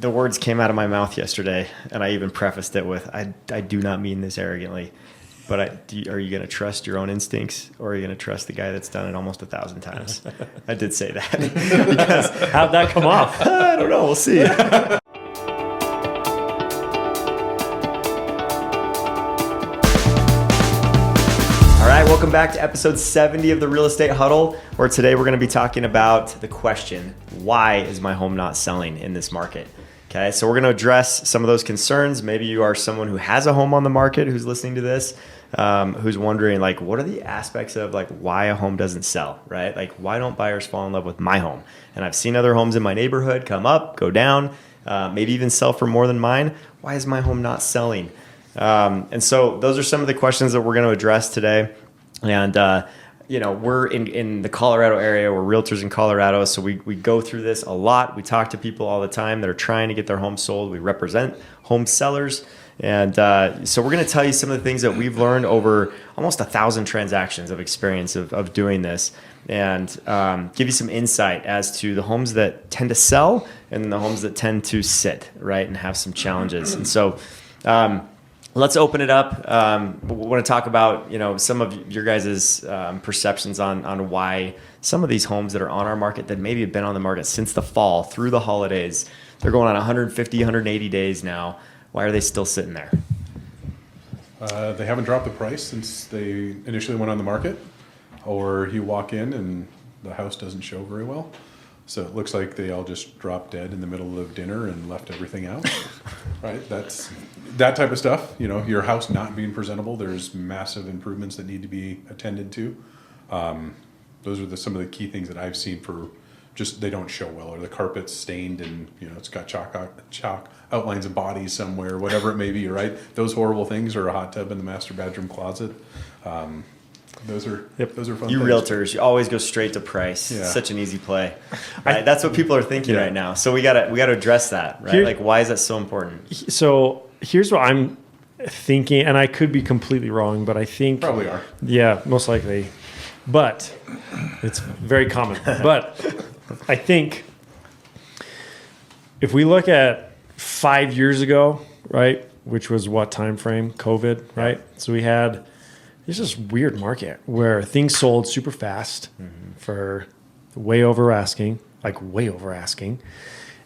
The words came out of my mouth yesterday, and I even prefaced it with, I do not mean this arrogantly, but are you going to trust your own instincts, or are you going to trust the guy that's done it almost 1,000 times? I did say that. Because how'd that come off? I don't know. We'll see. All right, welcome back to episode 70 of the Real Estate Huddle, where today we're going to be talking about the question, why is my home not selling in this market? Okay, so we're going to address some of those concerns. Maybe you are someone who has a home on the market who's listening to this, who's wondering, like, what are the aspects of like why a home doesn't sell, right? Like, why don't buyers fall in love with my home? And I've seen other homes in my neighborhood come up, go down, maybe even sell for more than mine. Why is my home not selling? And so those are some of the questions that we're going to address today. And, we're in the Colorado area. We're realtors in Colorado. So we go through this a lot. We talk to people all the time that are trying to get their home sold. We represent home sellers. And so we're going to tell you some of the things that we've learned over almost 1,000 transactions of experience of doing this, and give you some insight as to the homes that tend to sell and the homes that tend to sit, right, and have some challenges. And so let's open it up. We want to talk about, some of your guys' perceptions on why some of these homes that are on our market that maybe have been on the market since the fall through the holidays, they're going on 150, 180 days now. Why are they still sitting there? They haven't dropped the price since they initially went on the market, or you walk in and the house doesn't show very well. So it looks like they all just dropped dead in the middle of dinner and left everything out, right? That's that type of stuff. Your house not being presentable, there's massive improvements that need to be attended to. Those are some of the key things that I've seen for just they don't show well, or the carpet's stained and it's got chalk outlines of bodies somewhere, whatever it may be, right? Those horrible things, or a hot tub in the master bedroom closet. Those are fun. You things. Realtors, you always go straight to price. Yeah. Such an easy play, right? That's what people are thinking right now. So we gotta address that, right? Like, why is that so important? So here's what I'm thinking, and I could be completely wrong, but I think Probably are. Yeah, most likely. But it's very common. But I think if we look at 5 years ago, right, which was what time frame? COVID, right? So we had this weird market where things sold super fast for way over asking.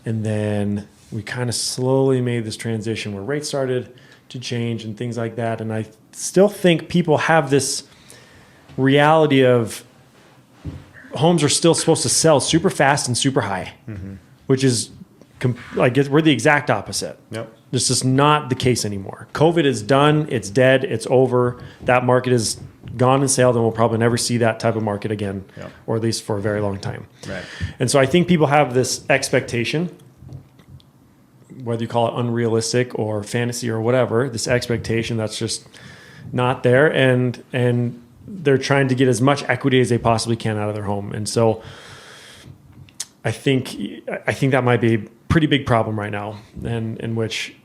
And then we kind of slowly made this transition where rates started to change and things like that. And I still think people have this reality of homes are still supposed to sell super fast and super high, which is, we're the exact opposite. Yep. This is not the case anymore. COVID is done. It's dead. It's over. That market is gone and sailed, and we'll probably never see that type of market again, or at least for a very long time. Right. And so I think people have this expectation, whether you call it unrealistic or fantasy or whatever, this expectation that's just not there, and they're trying to get as much equity as they possibly can out of their home. And so I think that might be a pretty big problem right now, and in which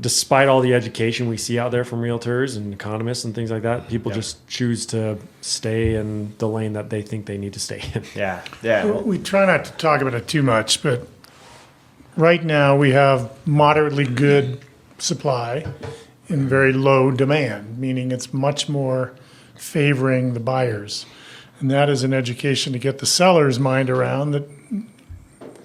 despite all the education we see out there from realtors and economists and things like that, people just choose to stay in the lane that they think they need to stay in. Yeah. We try not to talk about it too much, but right now we have moderately good supply and very low demand, meaning it's much more favoring the buyers. And that is an education to get the seller's mind around that.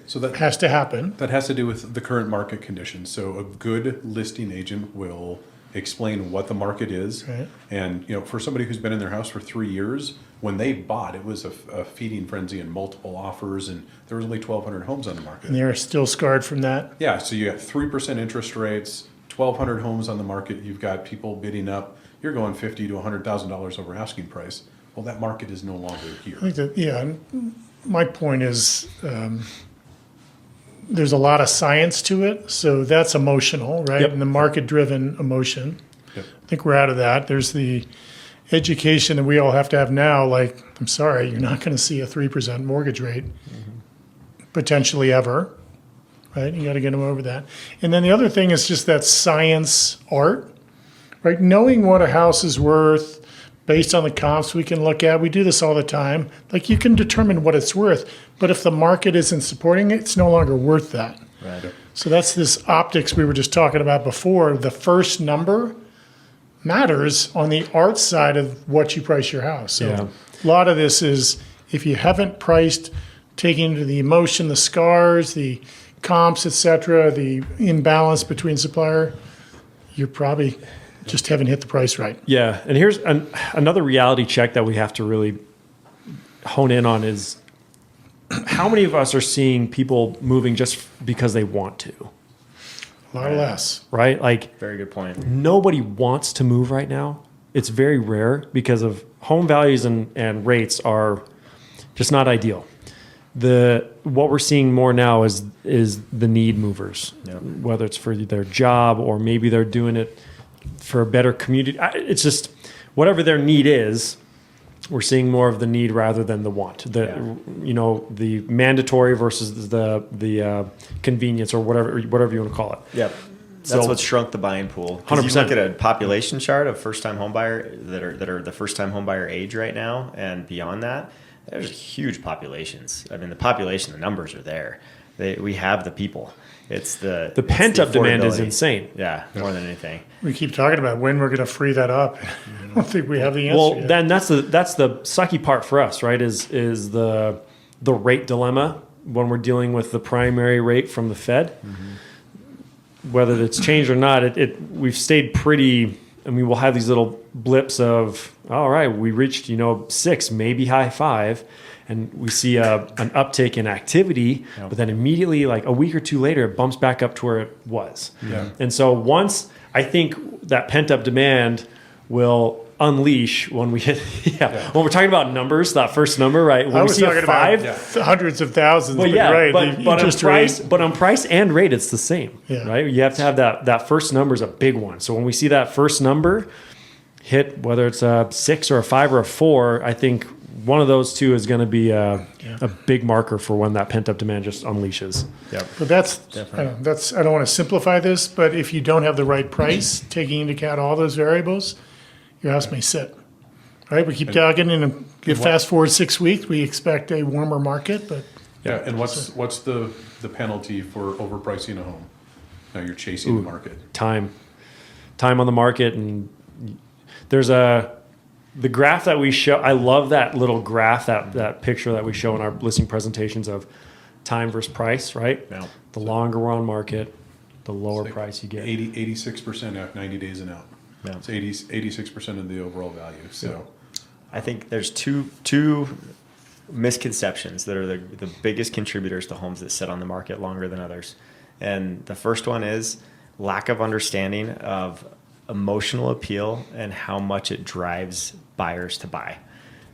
So that has to happen. That has to do with the current market conditions. So a good listing agent will explain what the market is. Right. And for somebody who's been in their house for 3 years, when they bought, it was a feeding frenzy and multiple offers, and there was only 1,200 homes on the market. And they're still scarred from that. Yeah, so you got 3% interest rates, 1,200 homes on the market. You've got people bidding up. You're going $50,000 to $100,000 over asking price. Well, that market is no longer here. I think that, and my point is there's a lot of science to it, so that's emotional, right? Yep. And the market-driven emotion. Yep. I think we're out of that. There's the education that we all have to have now, like, I'm sorry, you're not going to see a 3% mortgage rate potentially ever, right? You got to get them over that. And then the other thing is just that science art, right? Knowing what a house is worth based on the comps we can look at. We do this all the time. Like, you can determine what it's worth, but if the market isn't supporting it, it's no longer worth that. Right. So that's this optics we were just talking about before. The first number matters on the art side of what you price your house. So Yeah. a lot of this is if you haven't priced, taking into the emotion, the scars, the comps, etc., the imbalance between supplier, you're probably just haven't hit the price right. Yeah, and here's another reality check that we have to really hone in on is how many of us are seeing people moving just because they want to, A lot less. right? Like Very good point. nobody wants to move right now. It's very rare because of home values and rates are just not ideal. What we're seeing more now is the need movers, Yep. whether it's for their job or maybe they're doing it for a better community. It's just whatever their need is, we're seeing more of the need rather than the want. The mandatory versus the convenience or whatever you want to call it. Yep. That's So- what shrunk the buying pool. 'Cause 100%. You look at a population chart of first-time homebuyer that are the first-time homebuyer age right now, and beyond that, there's huge populations. I mean, the numbers are there. We have the people. It's the pent-up demand is affordability. insane. Yeah, more than anything. We keep talking about when we're going to free that up. I don't think we have the answer Well, yet. then that's the sucky part for us, right? Is the rate dilemma when we're dealing with the primary rate from the Fed. Whether it's changed or not, we've stayed pretty. I mean, we'll have these little blips of, all right, we reached 6, maybe high 5, and we see an uptick in activity, but then immediately, like a week or two later, it bumps back up to where it was. Yeah. And so once I think that pent up demand will unleash when we hit, when we're talking about numbers, that first number, right? When I we was see a talking 5, about hundreds of thousands, well, but yeah, right, but the on interest price, rate. but on price and rate, it's the same, Yeah. right? You have to have that first number is a big one. So when we see that first number hit, whether it's a 6 or a 5 or a 4, I think one of those two is going to be a big marker for when that pent up demand just unleashes. Yep. But I don't want to simplify this, but if you don't have the right price, taking into account all those variables, your house may sit. Right? We keep talking, and you fast forward 6 weeks, we expect a warmer market, but Yeah, and what's the penalty for overpricing a home? Now you're chasing the market. Time on the market, and there's the graph that we show. I love that little graph, that picture that we show in our listing presentations of time versus price, right? Yeah. The longer we're on market, the lower Like price you get. 86% at 90 days and out. Yeah. It's 86% of the overall value. So I think there's two misconceptions that are the biggest contributors to homes that sit on the market longer than others. And the first one is lack of understanding of emotional appeal and how much it drives buyers to buy.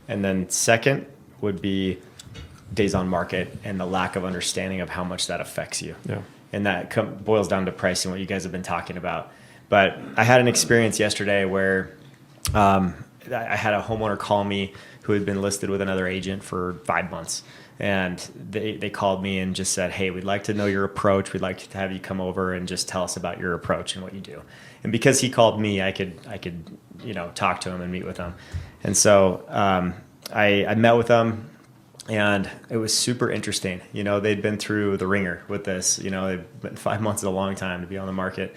And then second would be days on market and the lack of understanding of how much that affects you. Yeah. And that boils down to pricing, what you guys have been talking about. But I had an experience yesterday where I had a homeowner call me who had been listed with another agent for 5 months. And they called me and just said, hey, we'd like to know your approach. We'd like to have you come over and just tell us about your approach and what you do. And because he called me, I could talk to him and meet with him. And so I met with them, and it was super interesting. They'd been through the ringer with this. They've been 5 months is a long time to be on the market.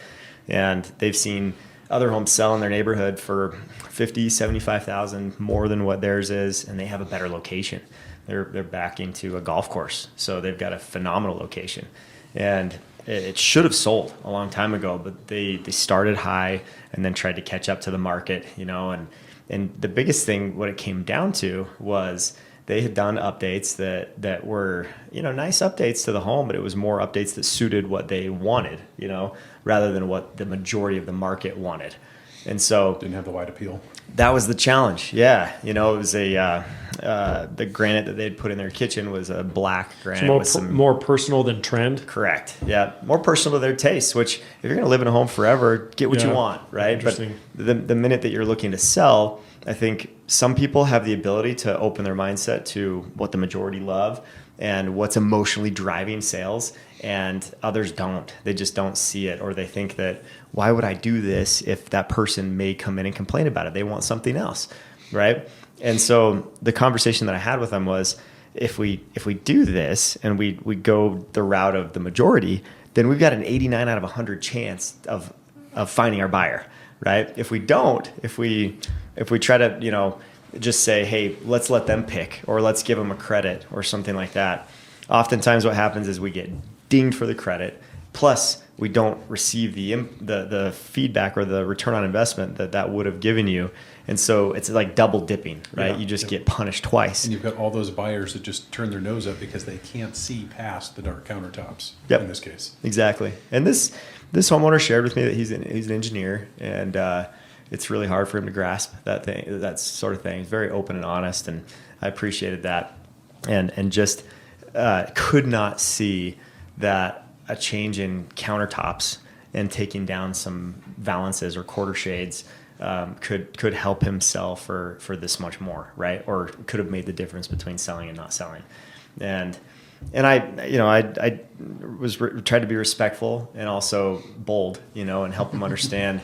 And they've seen other homes sell in their neighborhood for $50,000, $75,000 more than what theirs is, and they have a better location. They're backing to a golf course, so they've got a phenomenal location. And it should have sold a long time ago, but they started high and then tried to catch up to the market, and the biggest thing, what it came down to was they had done updates that were, nice updates to the home, but it was more updates that suited what they wanted, rather than what the majority of the market wanted. And so didn't have the wide appeal. that was the challenge. Yeah. It was the granite that they'd put in their kitchen was a black granite with some More personal than trend. correct. Yeah. More personal to their tastes, which if you're going to live in a home forever, get what you Yeah. want, right? Interesting. But the minute that you're looking to sell, I think some people have the ability to open their mindset to what the majority love and what's emotionally driving sales, and others don't. They just don't see it, or they think that, why would I do this if that person may come in and complain about it? They want something else, right? And so the conversation that I had with them was, if we do this and we go the route of the majority, then we've got an 89 out of 100 chance of finding our buyer, right? If we don't, if we try to, just say, hey, let's let them pick, or let's give them a credit or something like that. Oftentimes what happens is we get dinged for the credit, plus we don't receive the feedback or the return on investment that would have given you. And so it's like double dipping, right? Yeah. You just get punished twice. And you've got all those buyers that just turn their nose up because they can't see past the dark countertops. Yep. In this case. Exactly. And this homeowner shared with me that he's an engineer, and it's really hard for him to grasp that sort of thing. He's very open and honest, and I appreciated that, and just could not see that a change in countertops and taking down some valances or quarter shades could help him sell for this much more, right? Or could have made the difference between selling and not selling. And I was tried to be respectful and also bold, and help him understand.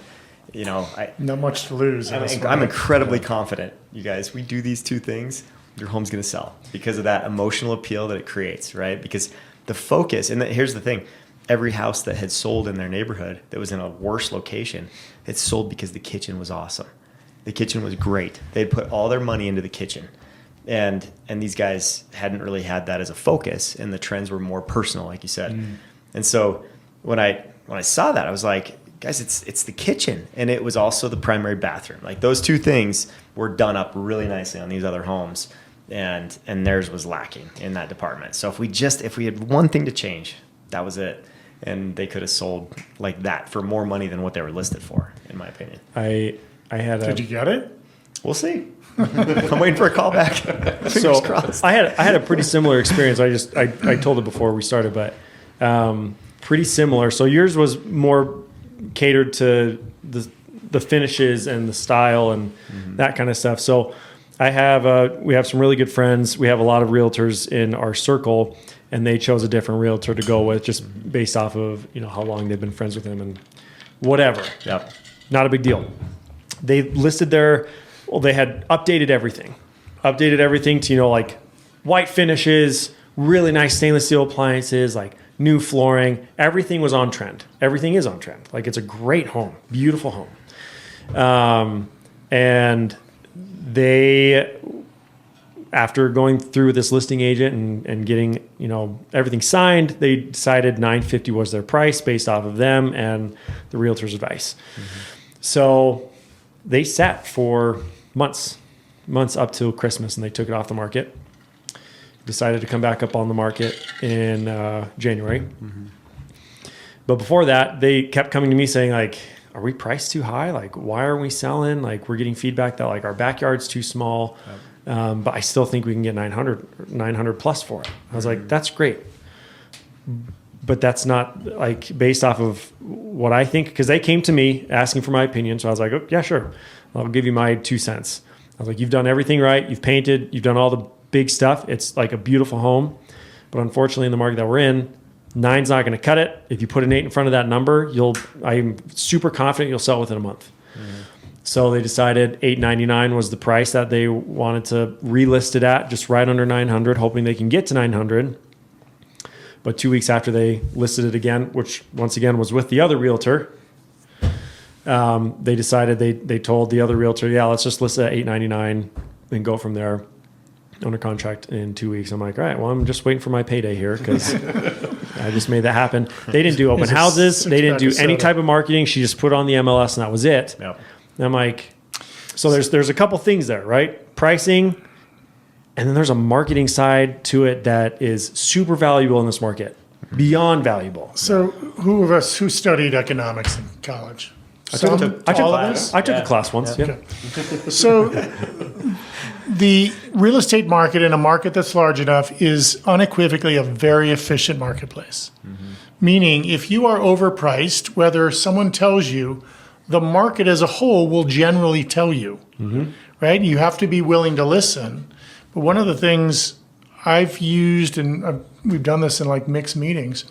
Not much to lose. I'm incredibly confident, you guys. We do these two things, your home's going to sell because of that emotional appeal that it creates, right? Because the focus, and here's the thing, every house that had sold in their neighborhood that was in a worse location, it sold because the kitchen was awesome. The kitchen was great. They'd put all their money into the kitchen. And these guys hadn't really had that as a focus, and the trends were more personal, like you said. And so when I saw that, I was like, guys, it's the kitchen, and it was also the primary bathroom. Like those two things were done up really nicely on these other homes, and theirs was lacking in that department. So if we had one thing to change, that was it. And they could have sold like that for more money than what they were listed for, in my opinion. Did you get it? We'll see. I'm waiting for a call back. Fingers crossed. I had a pretty similar experience. I told it before we started, but pretty similar. So yours was more catered to the finishes and the style and that kind of stuff. So we have some really good friends. We have a lot of realtors in our circle, and they chose a different realtor to go with just based off of how long they've been friends with him and whatever. Yep. Not a big deal. They listed they had updated everything to, like white finishes, really nice stainless steel appliances, like new flooring. Everything was on trend. Everything is on trend. Like it's a great home, beautiful home. And they, after going through with this listing agent and getting, everything signed, they decided $950 was their price based off of them and the realtor's advice. So they sat for months up till Christmas, and they took it off the market. Decided to come back up on the market in January. But before that, they kept coming to me saying, like, are we priced too high? Like, why are we selling? Like, we're getting feedback that like our backyard's too small, but I still think we can get 900 plus for it. I was like, that's great. But that's not like based off of what I think, because they came to me asking for my opinion. So I was like, oh, yeah, sure. I'll give you my 2 cents. I was like, you've done everything right. You've painted, you've done all the big stuff. It's like a beautiful home. But unfortunately, in the market that we're in, 9's not going to cut it. If you put an 8 in front of that number, I'm super confident you'll sell within a month. So they decided $899 was the price that they wanted to relist it at, just right under 900, hoping they can get to 900. But 2 weeks after they listed it again, which once again was with the other realtor, they decided they told the other realtor, yeah, let's just list it at $899 and go from there under contract in 2 weeks. I'm like, all right, well, I'm just waiting for my payday here because I just made that happen. They didn't do open houses. They didn't do any type of marketing. She just put on the MLS and that was it. Yep. And I'm like, so there's a couple things there, right? Pricing, and then there's a marketing side to it that is super valuable in this market, beyond valuable. So who of us who studied economics in college? I took a class once. Yeah. Okay. So the real estate market in a market that's large enough is unequivocally a very efficient marketplace. Meaning if you are overpriced, whether someone tells you, the market as a whole will generally tell you, right? You have to be willing to listen. But one of the things I've used, and we've done this in like mixed meetings,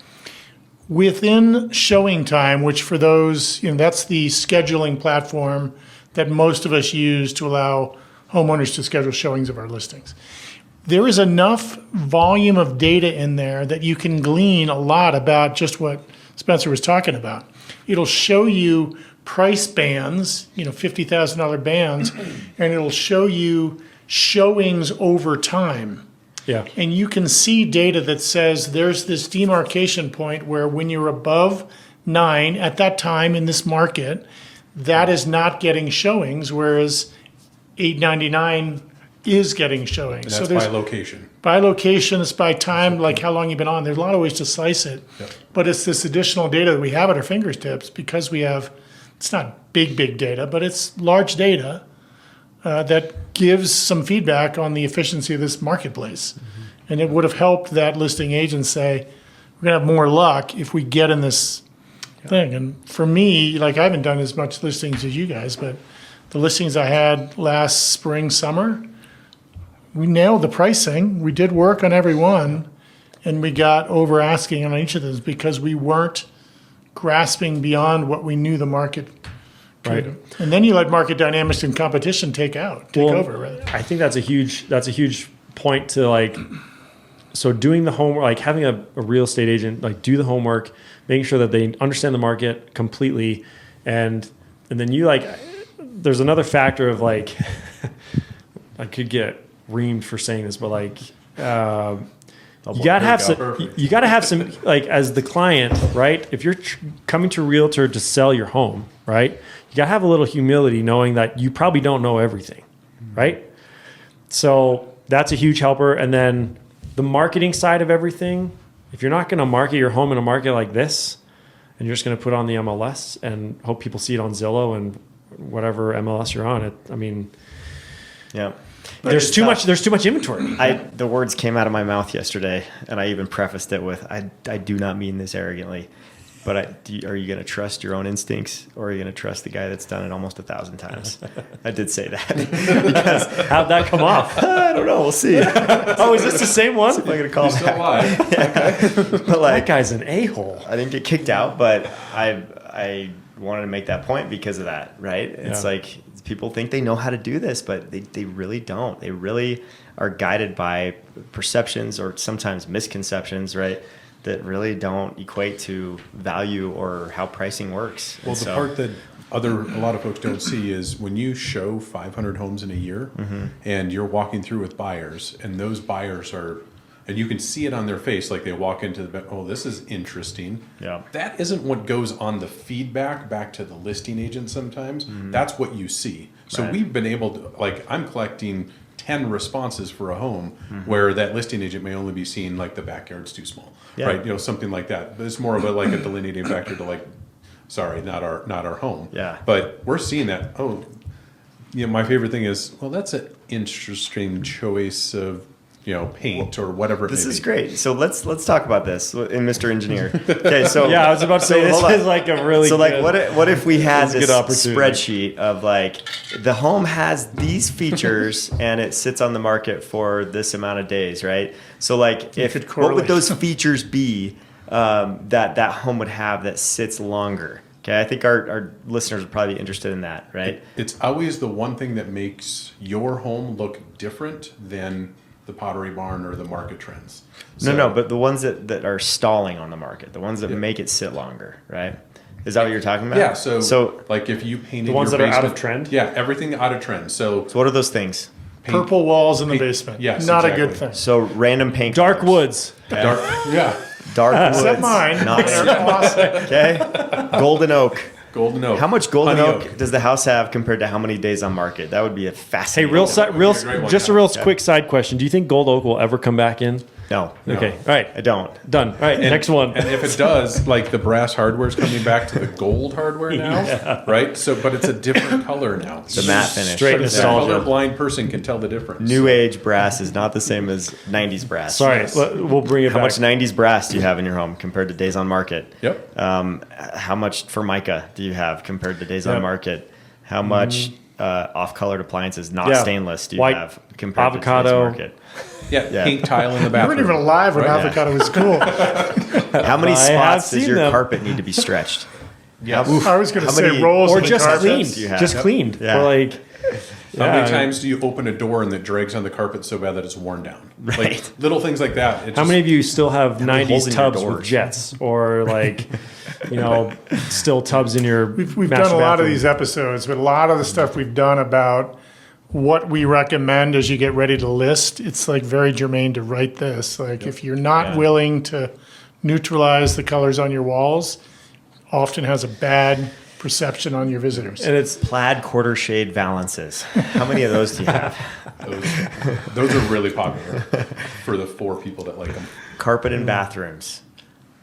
within showing time, which for those, that's the scheduling platform that most of us use to allow homeowners to schedule showings of our listings. There is enough volume of data in there that you can glean a lot about just what Spencer was talking about. It'll show you price bands, $50,000 bands, and it'll show you showings over time. Yeah. And you can see data that says there's this demarcation point where when you're above 9 at that time in this market, that is not getting showings, whereas 899 is getting showings. And that's by location. By location, it's by time, like how long you've been on. There's a lot of ways to slice it. Yep. But it's this additional data that we have at our fingertips because we have, it's not big data, but it's large data that gives some feedback on the efficiency of this marketplace. And it would have helped that listing agent say, we're going to have more luck if we get in this thing. And for me, like I haven't done as much listings as you guys, but the listings I had last spring, summer, we nailed the pricing. We did work on every one, and we got over asking on each of those because we weren't grasping beyond what we knew the market could. Right. And then you let market dynamics and competition take over, right? I think that's a huge point to like. So doing the homework, like having a real estate agent, like do the homework, making sure that they understand the market completely, and then you like. There's another factor of like, I could get reamed for saying this, but like, you gotta have some like as the client, right? If you're coming to a realtor to sell your home, right? You gotta have a little humility, knowing that you probably don't know everything, right? So that's a huge helper, and then the marketing side of everything, if you're not going to market your home in a market like this, and you're just going to put on the MLS and hope people see it on Zillow and whatever MLS you're on, Yeah. there's too much inventory. The words came out of my mouth yesterday, and I even prefaced it with, I do not mean this arrogantly, but are you going to trust your own instincts, or are you going to trust the guy that's done it almost 1,000 times? I did say that. Because How'd that come off? I don't know. We'll see. Oh, is this the same one? I'm going to call Still back. alive. But like, That guy's an a-hole. I didn't get kicked out, but I wanted to make that point because of that, right? It's like people think they know how to do this, but they really don't. They really are guided by perceptions or sometimes misconceptions, right? That really don't equate to value or how pricing works. Well, the part that a lot of folks don't see is when you show 500 homes in a year and you're walking through with buyers, and those buyers and you can see it on their face, like they walk into this is interesting. Yeah. That isn't what goes on the feedback back to the listing agent sometimes. That's what you see. So Right. we've been able to, like, I'm collecting 10 responses for a home where that listing agent may only be seeing like the backyard's too small, right? Something like that. But it's more of a delineating factor to like, sorry, not our home. Yeah. But we're seeing that. My favorite thing is, well, that's an interesting choice of paint or whatever. This is great. So let's talk about this in Mr. Engineer. Okay, so Yeah, I was about to say this is like a really what if we had That's a this good opportunity. spreadsheet of like the home has these features and it sits on the market for this amount of days, right? So like what would those features be that home would have that sits longer? Okay, I think our listeners would probably be interested in that, right? It's always the one thing that makes your home look different than the Pottery Barn or the market trends. No, but the ones that are stalling on the market, the ones that make it sit longer, right? Is that what you're talking about? Yeah, so like if you painted the ones your that are out basement- of trend? Yeah, everything out of trend. So what are those things? Purple walls in the basement. Yes, Not exactly. a good thing. So random paint dark colors. woods. dark, Dark woods. Except mine. Not They're awesome. okay. Golden oak. golden oak. How much golden Honey oak does the house have compared to how many days on market? That would be a Hey, fascinating. real great one, just a yeah. real quick side question. Do you think gold oak will ever come back in? No. Okay, all right, I don't. done. All right, next one. And if it does, like the brass hardware is coming back to the gold hardware now, right? So, but it's a different color now. The matte finish. Straight But a nostalgia. colorblind person can tell the difference. New age brass is not the same as 90s brass. Sorry, we'll bring it How back. much 90s brass do you have in your home compared to days on market? Yep. How much Formica do you have compared to days on market? How much off-colored appliances, not Yeah. stainless, do you White have compared avocado. to today's market? Yeah, pink tile in the You bathroom. weren't even alive when Right. avocado was cool. How many I have spots does seen your them. carpet need to be stretched? Yes. I was going to How say many- rolls or in the just carpet. cleaned, do you have? just cleaned. Yeah. Or like, How many Yeah. times do you open a door and it drags on the carpet so bad that it's worn down? Right. Like little things like that. It How just- many of you still have many holes 90s in your tubs with doors? jets or like, still tubs in your We've master done a lot of bathroom? these episodes, but a lot of the stuff we've done about what we recommend as you get ready to list, it's like very germane to write this. Like if you're not willing to neutralize the colors on your walls, often has a bad perception on your visitors. And it's Plaid quarter shade valances. How many of those do you have? those are really popular for the 4 people that like them. Carpet in bathrooms.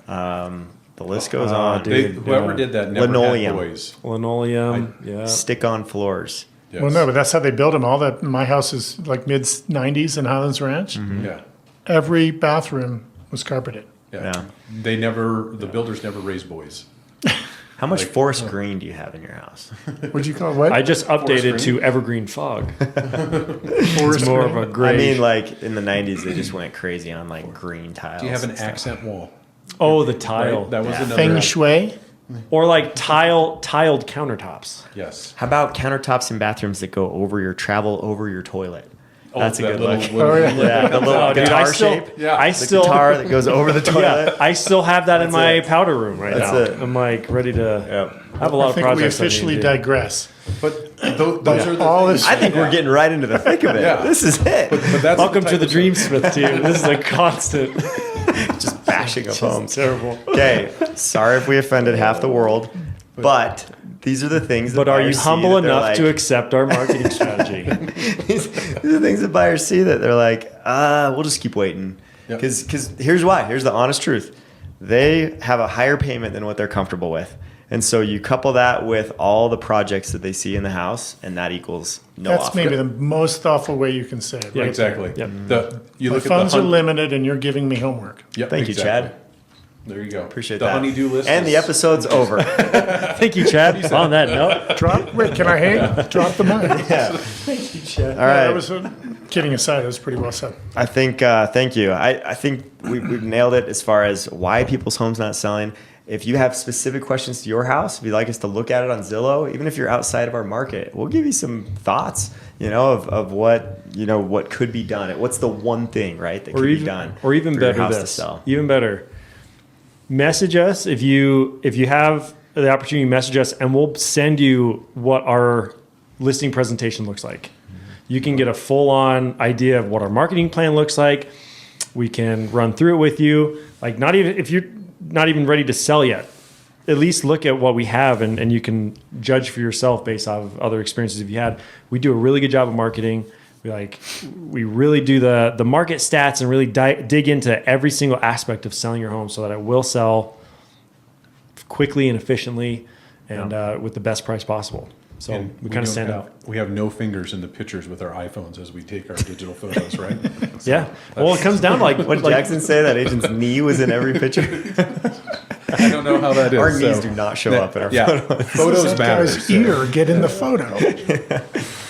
The list goes on. dude. Whoever yeah. did that never Linoleum. had boys. linoleum. Yeah. Stick on floors. Yes. Well, no, but that's how they build them. All that, my house is like mid 90s in Highlands Ranch. Yeah. Every bathroom was carpeted. Yeah. Yeah. The builders never raised boys. How much forest green do you have in your house? What'd you call it? What? I just updated green? to evergreen fog. Forest It's more green? of a gray. I mean, like in the 90s, they just went crazy on like green tiles. Do you have an and stuff. accent wall? oh, the tile. Right? That was another. Feng Shui. Or like tiled countertops. Yes. How about countertops in bathrooms that go over your toilet? That's a that good little look. wooden- Oh, yeah. Yeah, the little Oh, dude, guitar I still, shape. Yeah. I The still, guitar that goes over the toilet. yeah, I still have that in That's my it. powder room right That's now. it. I'm like ready to Yeah. have a lot I of think we projects. officially I need to do. digress. But those are the all things. this- I think we're getting right into the thick of it. Yeah. This is it. But that's Welcome to type the of stuff. Dreamsmith team. This is a constant. Just bashing of homes. Terrible. Okay, sorry if we offended half the world, but these are the things. That But are you buyers see humble that they're enough like- to accept our marketing strategy? these are the things that buyers see that they're like, we'll just keep waiting. Yep. Because here's why. Here's the honest truth. They have a higher payment than what they're comfortable with. And so you couple that with all the projects that they see in the house, and that equals no That's offer. maybe the most thoughtful way you can say it. Yeah, right Exactly. Yep. You My look funds at are the limited, and you're giving me homework. Yep, Thank you, exactly. Chad. There you go. Appreciate the that. honeydew list. And the is- episode's over. Thank you, Chad. On that note, Drop. Wait, can I hang? Drop the mic. Yeah. thank you, Chad. All right. That was kidding aside. That was pretty well said. I think, thank you. I think we've nailed it as far as why people's homes not selling. If you have specific questions to your house, if you'd like us to look at it on Zillow, even if you're outside of our market, we'll give you some thoughts, of what, what could be done. What's the one thing, right, that could be done or even for your better house to this, sell. even better. Message us if you have the opportunity. Message us, and we'll send you what our listing presentation looks like. You can get a full-on idea of what our marketing plan looks like. We can run through it with you. Like, not even if you're not even ready to sell yet, at least look at what we have, and you can judge for yourself based off of other experiences you've had. We do a really good job of marketing. We really do the market stats and really dig into every single aspect of selling your home so that it will sell quickly and efficiently and with the best price possible. So And we kind of don't stand have- out. We have no fingers in the pictures with our iPhones as we take our digital photos, right? Yeah. Well, it comes down to like What did Jackson say? That agent's knee was in every picture? I don't know how that is. Our knees so- do not show up in our Yeah, photos. photos That matter. guy's so- ear get in the photo.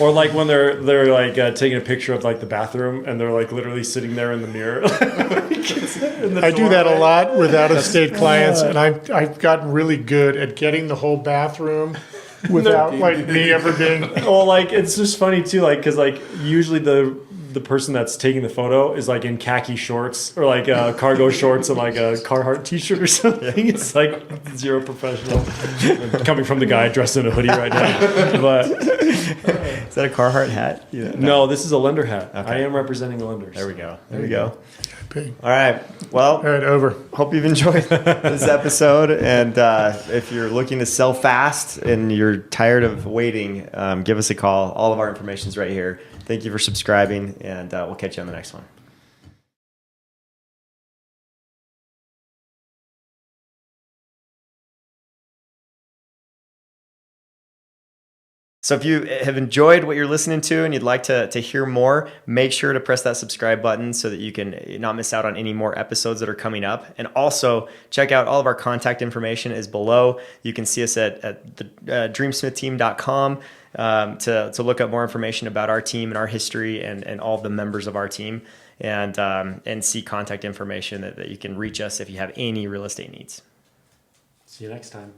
or like when they're like taking a picture of like the bathroom and they're like literally sitting there in the mirror. I do that a lot with out-of-state clients, and I've gotten really good at getting the whole bathroom without like me ever being. Well, like it's just funny too, like because like usually the person that's taking the photo is like in khaki shorts or like cargo shorts and like a Carhartt t-shirt or something. It's like zero professional. Coming from the guy dressed in a hoodie right now, but Is that a Carhartt hat? Yeah, no, this is a lender hat. Okay. I am representing the lenders. There we go. There we go. Pig. All right. Well, All right, over. hope you've enjoyed this episode. And if you're looking to sell fast and you're tired of waiting, give us a call. All of our information is right here. Thank you for subscribing, and we'll catch you on the next one. So if you have enjoyed what you're listening to and you'd like to hear more, make sure to press that subscribe button so that you can not miss out on any more episodes that are coming up. And also check out all of our contact information is below. You can see us at the dreamsmithteam.com to look up more information about our team and our history and all of the members of our team and see contact information that you can reach us if you have any real estate needs. See you next time.